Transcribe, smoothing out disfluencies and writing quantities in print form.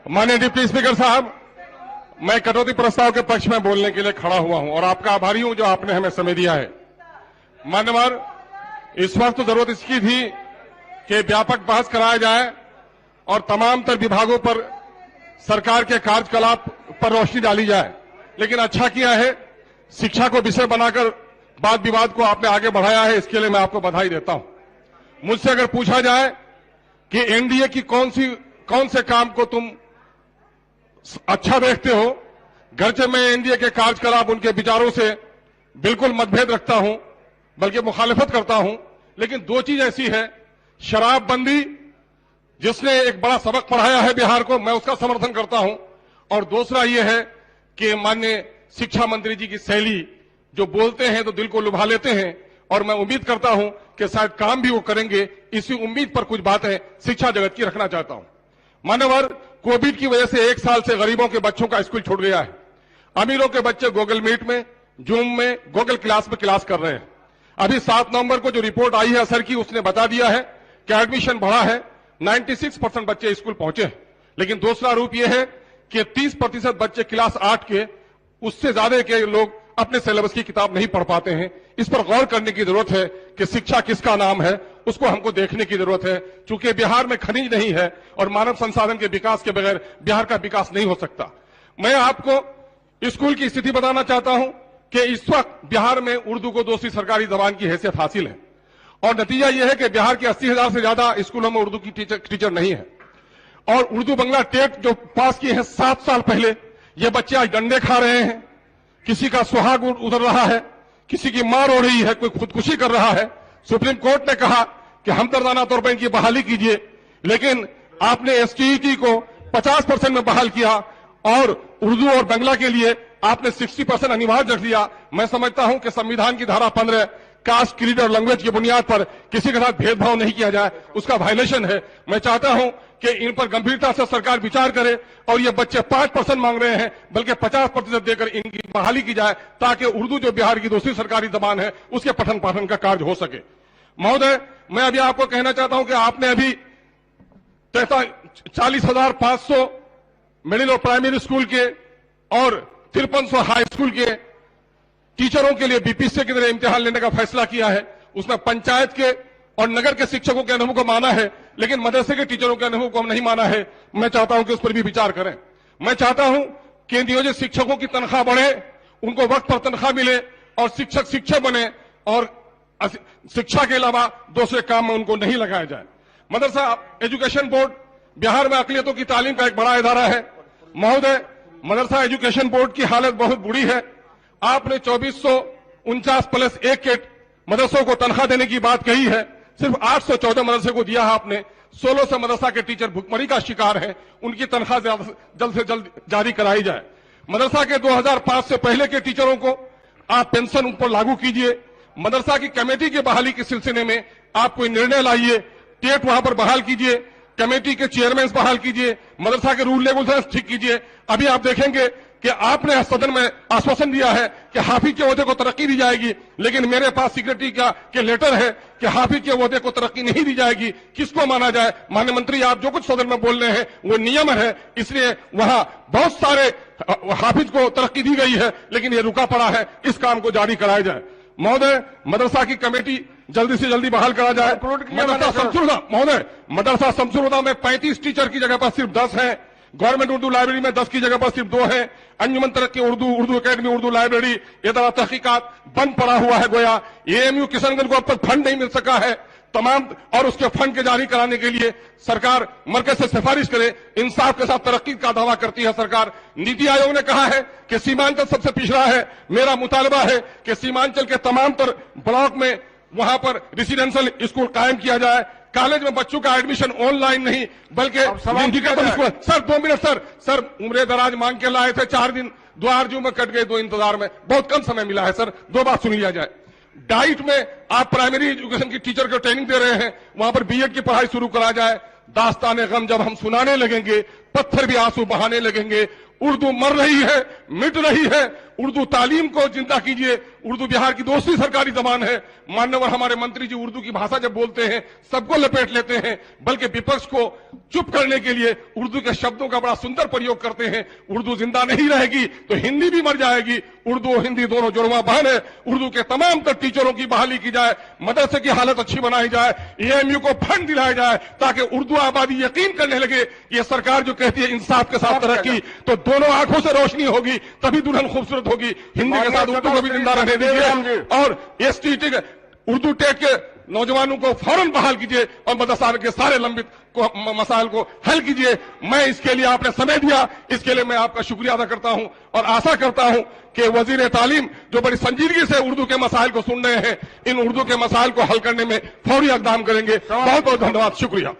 माननीय deputy speaker साहब, मैं कटौती प्रस्ताव के पक्ष में बोलने के लिए खड़ा हुआ हूं और आपका आभारी हूं जो आपने हमें समय दिया है। मान्यवर, इस वक्त तो जरूरत इसकी थी कि व्यापक बहस कराया जाए और तमाम तर विभागों पर सरकार के कार्यकलाप पर रोशनी डाली जाए, लेकिन अच्छा किया है शिक्षा को विषय बनाकर वाद विवाद को आपने आगे बढ़ाया है, इसके लिए मैं आपको बधाई देता हूं। मुझसे अगर पूछा जाए कि एनडीए की कौन से काम को तुम अच्छा देखते हो, गरचे मैं एनडीए के कार्यकलाप उनके विचारों से बिल्कुल मतभेद रखता हूं, बल्कि मुखालिफत करता हूं, लेकिन दो चीज ऐसी है, शराबबंदी जिसने एक बड़ा सबक पढ़ाया है बिहार को, मैं उसका समर्थन करता हूं, और दूसरा यह है कि माननीय शिक्षा मंत्री जी की शैली, जो बोलते हैं तो दिल को लुभा लेते हैं, और मैं उम्मीद करता हूं कि शायद काम भी वो करेंगे। इसी उम्मीद पर कुछ बातें शिक्षा जगत की रखना चाहता हूं। मान्यवर, कोविड की वजह से 1 साल से गरीबों के बच्चों का स्कूल छूट गया है। अमीरों के बच्चे गूगल मीट में, जूम में, गूगल क्लास में क्लास कर रहे हैं। अभी 7 नवंबर को जो रिपोर्ट आई है असर की, उसने बता दिया है कि एडमिशन बढ़ा है, 96% बच्चे स्कूल पहुंचे हैं। लेकिन दूसरा रूप यह है कि 30% बच्चे क्लास 8 के, उससे ज्यादा के लोग अपने सिलेबस की किताब नहीं पढ़ पाते हैं। इस पर गौर करने की जरूरत है कि शिक्षा किसका नाम है, उसको हमको देखने की जरूरत है। चूंकि बिहार में खनिज नहीं है और मानव संसाधन के विकास के बगैर बिहार का विकास नहीं हो सकता। मैं आपको स्कूल की स्थिति बताना चाहता हूं कि इस वक्त बिहार में उर्दू को दूसरी सरकारी जबान की हैसियत हासिल है, और नतीजा यह है कि बिहार के 80,000 से ज्यादा स्कूलों में उर्दू की टीचर नहीं है। और उर्दू बंगला टेट जो पास किए हैं 7 साल पहले, ये बच्चे आज डंडे खा रहे हैं, किसी का सुहाग उतर रहा है, किसी की मार हो रही है, कोई खुदकुशी कर रहा है। सुप्रीम कोर्ट ने कहा कि हमदर्दाना तौर पर इनकी बहाली कीजिए, लेकिन आपने एसटीईटी को 50% में बहाल किया और उर्दू और बंगला के लिए आपने 60% अनिवार्य रख दिया। मैं समझता हूं कि संविधान की धारा 15 कास्ट, क्रीड और लैंग्वेज की बुनियाद पर किसी के साथ भेदभाव नहीं किया जाए, उसका वायलेशन है। मैं चाहता हूं कि इन पर गंभीरता से सरकार विचार करे और ये बच्चे 5% मांग रहे हैं, बल्कि 50% देकर इनकी बहाली की जाए, ताकि उर्दू जो बिहार की दूसरी सरकारी जबान है उसके पठन पाठन का कार्य हो सके। महोदय, मैं अभी आपको कहना चाहता हूं कि आपने अभी 40,500 मिडिल और प्राइमरी स्कूल के और 5300 हाई स्कूल के टीचरों के लिए बीपीएससी की तरह इम्तिहान लेने का फैसला किया है। उसमें पंचायत के और नगर के शिक्षकों के अनुभव को माना है, लेकिन मदरसे के टीचरों के अनुभव को हम नहीं माना है। मैं चाहता हूं कि उस पर भी विचार करें। मैं चाहता हूं कि नियोजित शिक्षकों की तनख्वाह बढ़े, उनको वक्त पर तनख्वाह मिले और शिक्षक बने, और शिक्षा के अलावा दूसरे काम में उनको नहीं लगाया जाए। मदरसा एजुकेशन बोर्ड बिहार में अकलियतों की तालीम का एक बड़ा इदारा है। महोदय, मदरसा एजुकेशन बोर्ड की हालत बहुत बुरी है। आपने 2449 प्लस 1 के मदरसों को तनख्वाह देने की बात कही है, सिर्फ 814 मदरसे को दिया है आपने। 1600 मदरसा के टीचर भुखमरी का शिकार हैं, उनकी तनख्वाह जल्द से जल्द जारी कराई जाए। मदरसा के 2005 से पहले के टीचरों को आप पेंशन उन पर लागू कीजिए। मदरसा की कमेटी की बहाली के सिलसिले में आप कोई निर्णय लाइए, टेट वहां पर बहाल कीजिए, कमेटी के चेयरमैन बहाल कीजिए, मदरसा के रूल रेगुलेशंस ठीक कीजिए। अभी आप देखेंगे कि आपने सदन में आश्वासन दिया है कि हाफिज के ओहदे को तरक्की दी जाएगी, लेकिन मेरे पास सिक्योरिटी के लेटर है कि हाफिज के ओहदे को तरक्की नहीं दी जाएगी। किसको माना जाए? माननीय मंत्री, आप जो कुछ सदन में बोल रहे हैं वो नियम है, इसलिए वहां बहुत सारे हाफिज को तरक्की दी गई है, लेकिन ये रुका पड़ा है। इस मदरसा को जारी कराया जाए। महोदय, मदरसा की कमेटी जल्दी से जल्दी बहाल करा जाए। मदरसा शमसुल महोदय, मदरसा शमसुल हुदा में 35 टीचर की जगह पर सिर्फ 10 है। गवर्नमेंट उर्दू लाइब्रेरी में 10 की जगह पर सिर्फ 2 है। अंजुमन तरक्की उर्दू एकेडमी उर्दू लाइब्रेरी इदारा तहकीकात बंद पड़ा हुआ है गोया। एएमयू किशनगंज को अब तक फंड नहीं मिल सका है तमाम, और उसके फंड के जारी कराने के लिए सरकार मरकज से सिफारिश करे। इंसाफ के साथ तरक्की का दावा करती है सरकार। नीति आयोग ने कहा है कि सीमांचल सबसे पिछड़ा है। मेरा मुतालबा है कि सीमांचल के तमाम तर ब्लॉक में वहां पर रेसिडेंशियल स्कूल कायम किया जाए। कॉलेज में बच्चों का एडमिशन ऑनलाइन नहीं बल्कि स्कूल। सर 2 मिनट सर उम्र दराज मांग के लाए थे, 4 दिन दो आरजू में कट गए, 2 इंतजार में, बहुत कम समय मिला है सर, 2 बात सुन लिया जाए। डाइट में आप प्राइमरी एजुकेशन की टीचर को ट्रेनिंग दे रहे हैं, वहां पर बीएड की पढ़ाई शुरू करा जाए। दास्ताने गम जब हम सुनाने लगेंगे, पत्थर भी आंसू बहाने लगेंगे। उर्दू मर रही है, मिट रही है। उर्दू तालीम को जिंदा कीजिए। उर्दू बिहार की दूसरी सरकारी जबान है। मान्यवर हमारे मंत्री जी उर्दू की भाषा जब बोलते हैं सबको लपेट लेते हैं, बल्कि विपक्ष को चुप करने के लिए उर्दू के शब्दों का बड़ा सुंदर प्रयोग करते हैं। उर्दू जिंदा नहीं रहेगी तो हिंदी भी मर जाएगी। उर्दू और हिंदी दोनों जुड़वा बहन है। उर्दू के तमाम तर टीचरों की बहाली की जाए, मदरसे की हालत अच्छी बनाई जाए, एएमयू को फंड दिलाया जाए ताकि उर्दू आबादी यकीन करने लगे कि यह सरकार जो कहती है इंसाफ के साथ तरक्की, तो दोनों आंखों से रोशनी होगी, तभी दुल्हन खूबसूरत होगी। हिंदी के साथ उर्दू को भी जिंदा रहने दीजिए और एसटी उर्दू टेक के नौजवानों को फौरन बहाल कीजिए और मदरसा के सारे लंबित मसाइल को हल कीजिए। मैं इसके लिए आपने समय दिया, इसके लिए मैं आपका शुक्रिया अदा करता हूं और आशा करता हूं कि वजीर तालीम जो बड़ी संजीदगी से उर्दू के मसाइल को सुन रहे हैं, इन उर्दू के मसाइल को हल करने में फौरी इकदाम करेंगे। बहुत बहुत धन्यवाद, शुक्रिया।